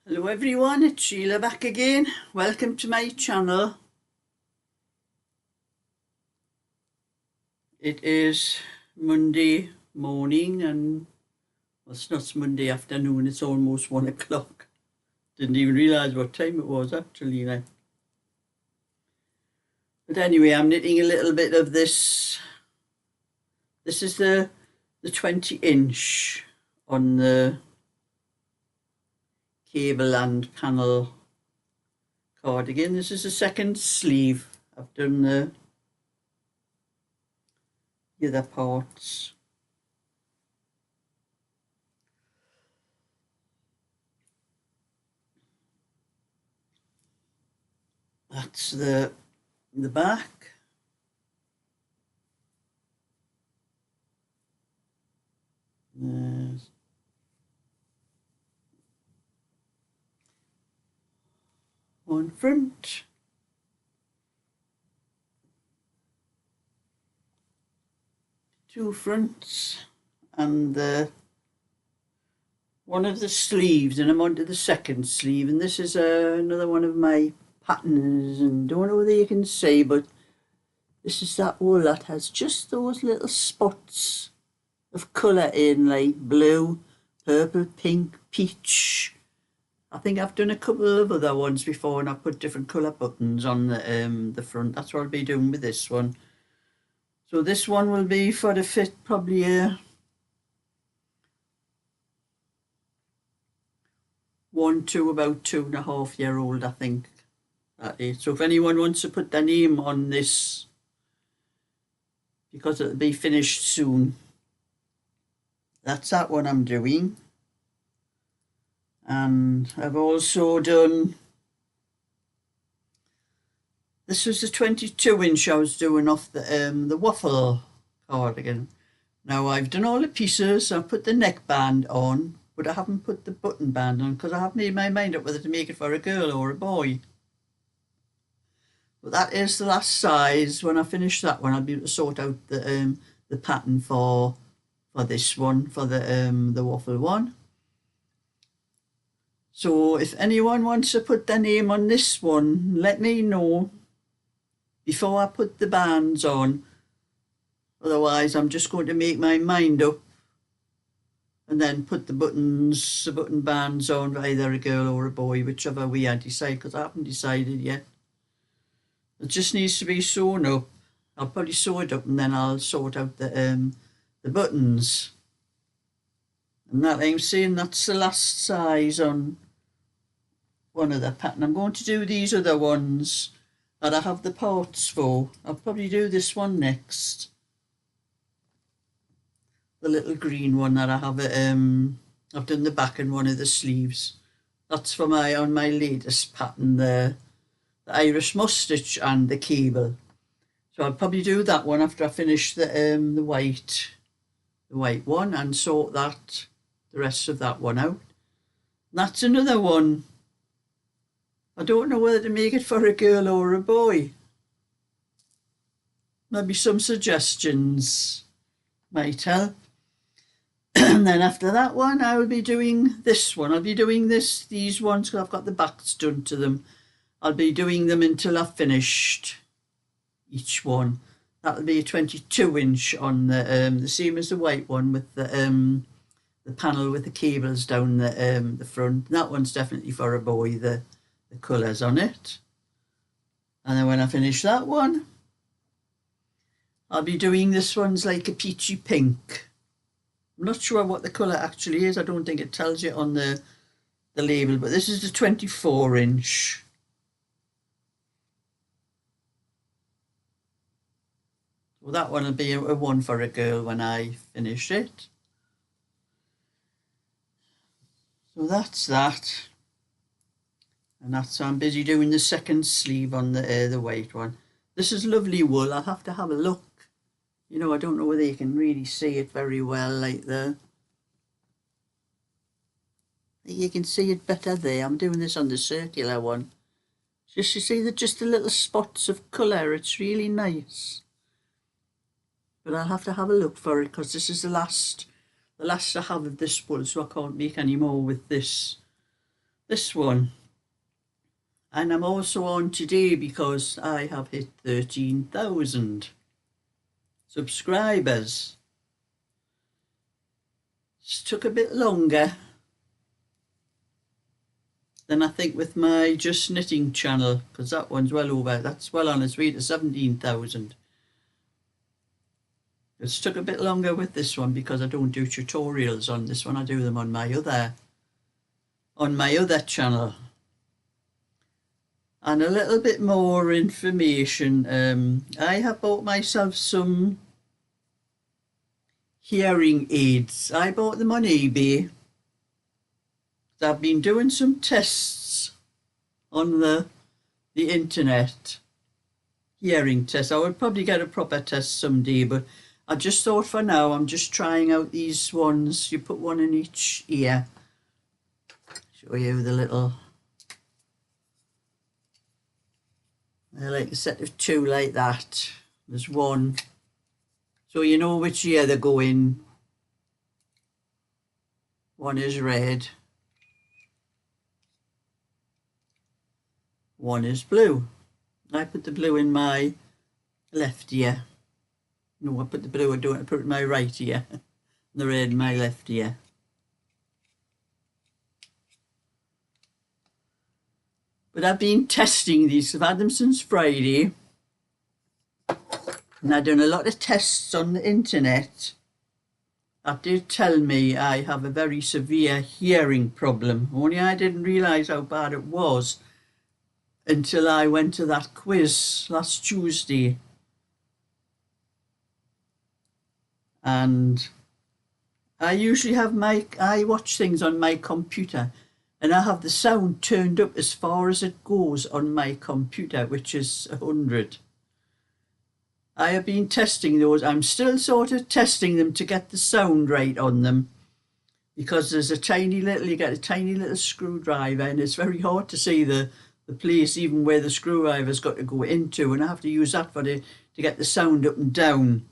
Hello everyone, it's Sheila back again. Welcome to my channel. It is Monday morning and well, it's not Monday afternoon, it's almost 1 o'clock. Didn't even realise what time it was actually. But anyway, I'm knitting a little bit of this. This is the 20-inch on the cable and panel cardigan. This is the second sleeve. I've done the other parts. That's the back. There's one front. Two fronts and one of the sleeves, and I'm onto the second sleeve, and this is another one of my patterns, and don't know whether you can see, but this is that wool that has just those little spots of colour in, like blue, purple, pink, peach. I think I've done a couple of other ones before and I've put different colour buttons on the front. That's what I'll be doing with this one. So this one will be for the fit probably a 1 to about 2.5-year-old, I think that is. So if anyone wants to put their name on this, because it'll be finished soon, that's that one I'm doing. And I've also done, this was the 22-inch I was doing off the waffle cardigan. Now I've done all the pieces, I've put the neckband on, but I haven't put the button band on because I haven't made my mind up whether to make it for a girl or a boy. But that is the last size. When I finish that one, I'll be able to sort out the pattern for this one, for the waffle one. So if anyone wants to put their name on this one, let me know before I put the bands on. Otherwise, I'm just going to make my mind up and then put the button bands on for either a girl or a boy, whichever way I decide, because I haven't decided yet. It just needs to be sewn up. I'll probably sew it up and then I'll sort out the buttons. And that I'm saying that's the last size on one of the pattern. I'm going to do these other ones that I have the parts for. I'll probably do this one next. The little green one that I have. I've done the back and one of the sleeves. That's for on my latest pattern, the Irish mustard and the cable. So I'll probably do that one after I finish the white one and sort the rest of that one out. And that's another one. I don't know whether to make it for a girl or a boy. Maybe some suggestions might help. And then after that one, I will be doing this one. I'll be doing these ones because I've got the backs done to them. I'll be doing them until I've finished each one. That'll be a 22-inch on the same as the white one with the panel with the cables down the front. And that one's definitely for a boy, the colours on it. And then when I finish that one, I'll be doing this one's like a peachy pink. I'm not sure what the colour actually is. I don't think it tells you on the label, but this is the 24-inch. Well, that one will be a one for a girl when I finish it. So that's that. And that's, I'm busy doing the second sleeve on the white one. This is lovely wool. I'll have to have a look. You know, I don't know whether you can really see it very well, like there. You can see it better there. I'm doing this on the circular one. Just, you see just the little spots of colour. It's really nice. But I'll have to have a look for it because this is the last I have of this wool, so I can't make any more with this this one. And I'm also on today because I have hit 13,000 subscribers. It took a bit longer than I think with my Just Knitting channel, because that one's well over, that's well on its way to 17,000. It's took a bit longer with this one because I don't do tutorials on this one. I do them on my other channel. And a little bit more information. I have bought myself some hearing aids. I bought them on eBay. I've been doing some tests on the internet, hearing tests. I would probably get a proper test someday, but I just thought for now I'm just trying out these ones. You put one in each ear. Show you the little, they're like a set of two like that. There's one, so you know which ear they go in. One is red, one is blue. I put the blue in my left ear. No, I put the blue, I put it in my right ear. The red in my left ear. But I've been testing these. I've had them since Friday. And I've done a lot of tests on the internet that did tell me I have a very severe hearing problem. Only I didn't realise how bad it was until I went to that quiz last Tuesday. And I usually have I watch things on my computer, and I have the sound turned up as far as it goes on my computer, which is 100. I have been testing those. I'm still sort of testing them to get the sound right on them, because there's you get a tiny little screwdriver, and it's very hard to see the place even where the screwdriver's got to go into, and I have to use that to get the sound up and down.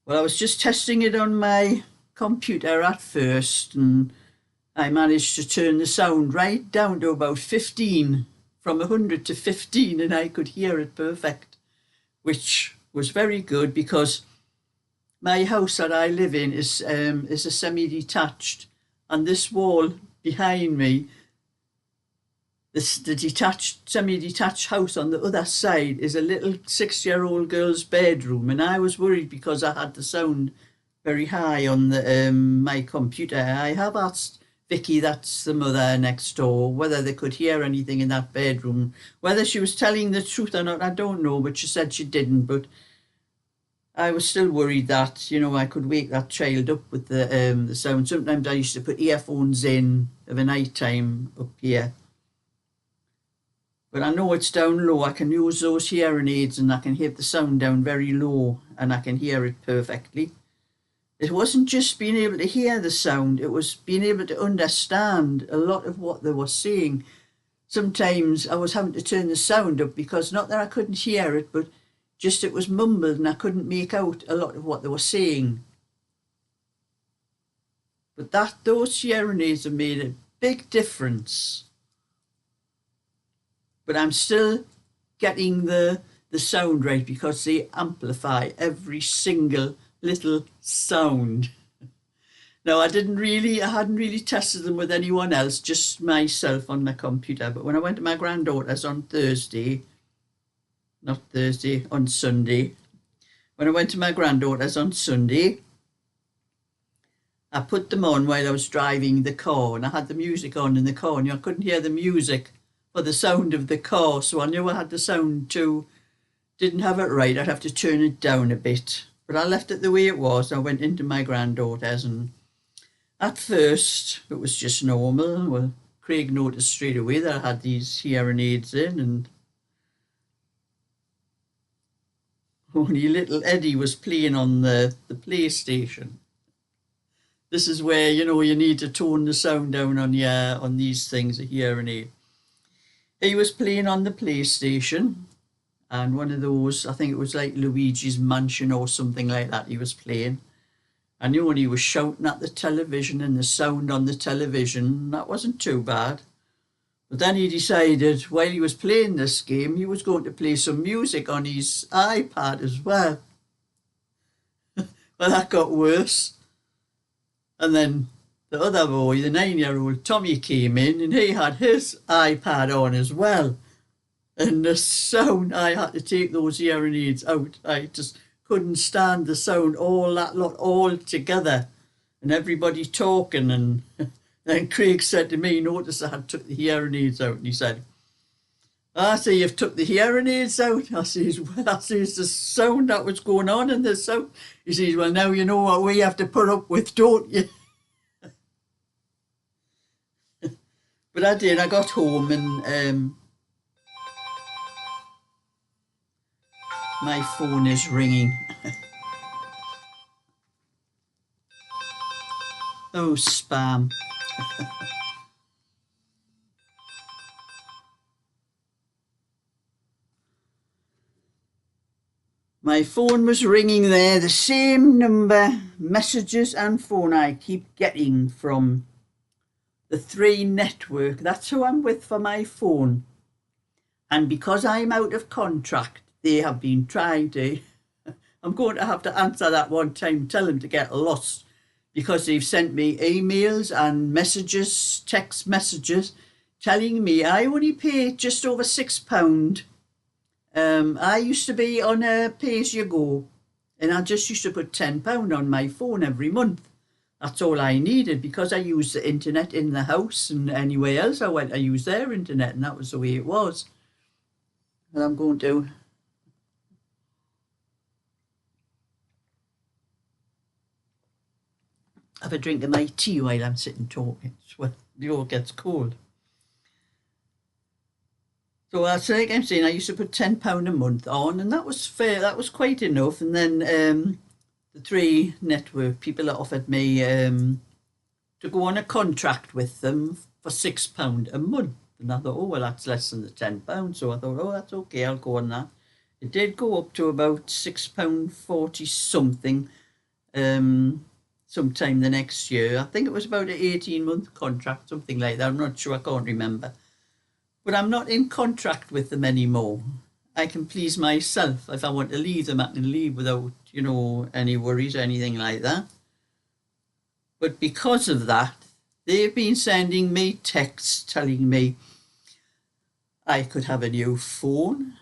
Well, I was just testing it on my computer at first, and I managed to turn the sound right down to about 15, from 100 to 15, and I could hear it perfect, which was very good because my house that I live in is a semi-detached, and this wall behind me, the semi-detached house on the other side is a little 6-year-old girl's bedroom, and I was worried because I had the sound very high on the my computer. I have asked Vicky, that's the mother next door, whether they could hear anything in that bedroom. Whether she was telling the truth or not, I don't know, but she said she didn't. But I was still worried that, I could wake that child up with the sound. Sometimes I used to put earphones in of a night time up here. But I know it's down low. I can use those hearing aids and I can hear the sound down very low and I can hear it perfectly. It wasn't just being able to hear the sound, it was being able to understand a lot of what they were saying. Sometimes I was having to turn the sound up because not that I couldn't hear it, but just it was mumbled and I couldn't make out a lot of what they were saying. But those hearing aids have made a big difference. But I'm still getting the sound right because they amplify every single little sound. Now, I hadn't really tested them with anyone else, just myself on my computer. But when I went to my granddaughter's on Sunday. When I went to my granddaughter's on Sunday, I put them on while I was driving the car, and I had the music on in the car, and I couldn't hear the music for the sound of the car, so I knew I had the sound too. Didn't have it right, I'd have to turn it down a bit. But I left it the way it was. I went into my granddaughter's, and at first it was just normal. Well, Craig noticed straight away that I had these hearing aids in, and only little Eddie was playing on the PlayStation. This is where, you need to tone the sound down on these things, a hearing aid. He was playing on the PlayStation, and one of those, I think it was like Luigi's Mansion or something like that he was playing. I knew when he was shouting at the television and the sound on the television, that wasn't too bad. But then he decided while he was playing this game, he was going to play some music on his iPad as well. Well, that got worse. And then the other boy, the 9-year-old Tommy, came in and he had his iPad on as well. And the sound, I had to take those hearing aids out. I just couldn't stand the sound, all that lot all together. And everybody talking. And then Craig said to me, notice I had took the hearing aids out. And he said, I say, you've took the hearing aids out? I says, well, I says, the sound that was going on in the sound. He says, well, now you know what we have to put up with, don't you? But I did. I got home and my phone is ringing. Oh, spam. My phone was ringing there, the same number, messages and phone I keep getting from the 3 network. That's who I'm with for my phone. And because I'm out of contract, they have been trying to, I'm going to have to answer that one time, tell them to get lost, because they've sent me emails and messages, text messages, telling me I only pay just over £6. I used to be on a pay-as-you-go, and I just used to put £10 on my phone every month. That's all I needed, because I used the internet in the house, and anywhere else I went, I used their internet, and that was the way it was. And I'm going to have a drink of my tea while I'm sitting talking. Well, the all gets cold. So that's like I'm saying, I used to put £10 a month on, and that was fair. That was quite enough. And then the 3 network people offered me to go on a contract with them for £6 a month. And I thought, oh, well, that's less than the £10. So I thought, oh, that's okay, I'll go on that. It did go up to about £6.40 something sometime the next year. I think it was about an 18-month contract, something like that. I'm not sure, I can't remember. But I'm not in contract with them anymore. I can please myself. If I want to leave them, I can leave without, any worries or anything like that. But because of that, they've been sending me texts telling me I could have a new phone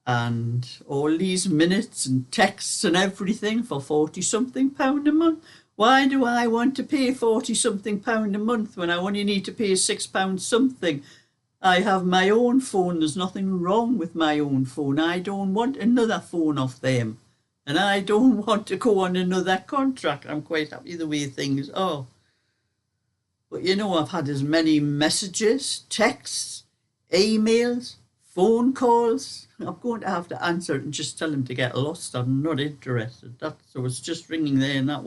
and all these minutes and texts and everything for £40-something a month. Why do I want to pay £40-something a month when I only need to pay £6 something? I have my own phone. There's nothing wrong with my own phone. I don't want another phone off them. And I don't want to go on another contract. I'm quite happy the way things are. But I've had as many messages, texts, emails, phone calls. I'm going to have to answer it and just tell them to get lost. I'm not interested. So it's just ringing there, and that's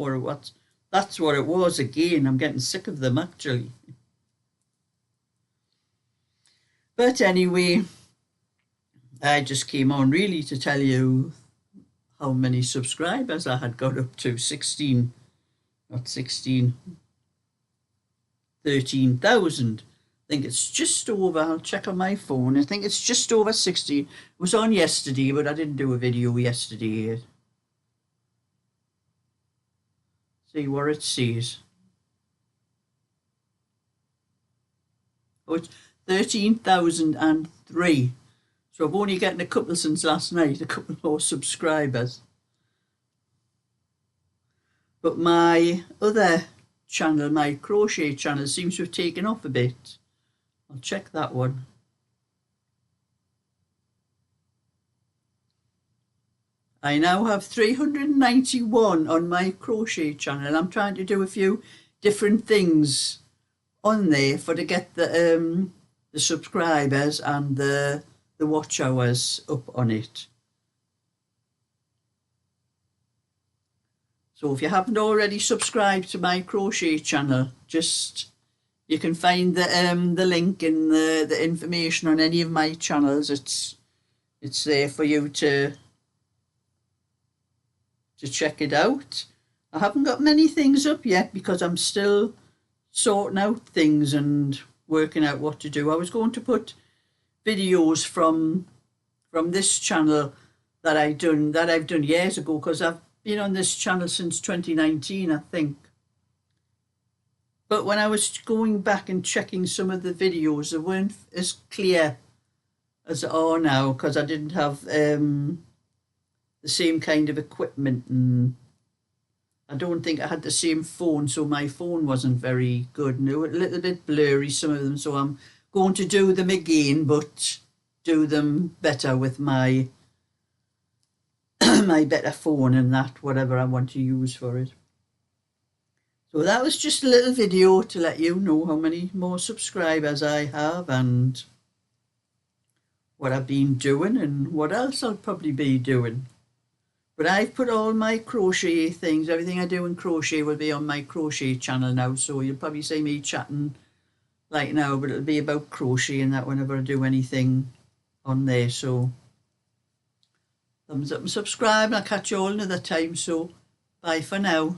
what it was again. I'm getting sick of them, actually. But anyway, I just came on really to tell you how many subscribers I had got up to. 13,000. I think it's just over, I'll check on my phone, I think it's just over 16. It was on yesterday, but I didn't do a video yesterday. See what it says. Oh, it's 13,003. So I've only gotten a couple since last night, a couple more subscribers. But my other channel, my crochet channel, seems to have taken off a bit. I'll check that one. I now have 391 on my crochet channel. I'm trying to do a few different things on there to get the subscribers and the watch hours up on it. So if you haven't already subscribed to my crochet channel, you can find the link in the information on any of my channels. It's there for you to check it out. I haven't got many things up yet because I'm still sorting out things and working out what to do. I was going to put videos from this channel that I've done years ago, because I've been on this channel since 2019, I think. But when I was going back and checking some of the videos, they weren't as clear as they are now, because I didn't have the same kind of equipment, and I don't think I had the same phone, so my phone wasn't very good, and they were a little bit blurry, some of them, so I'm going to do them again, but do them better with my my better phone and that, whatever I want to use for it. So that was just a little video to let you know how many more subscribers I have and what I've been doing and what else I'll probably be doing. But I've put all my crochet things, everything I do in crochet will be on my crochet channel now, so you'll probably see me chatting like now, but it'll be about crochet and that whenever I do anything on there. So thumbs up and subscribe, and I'll catch you all another time. So bye for now.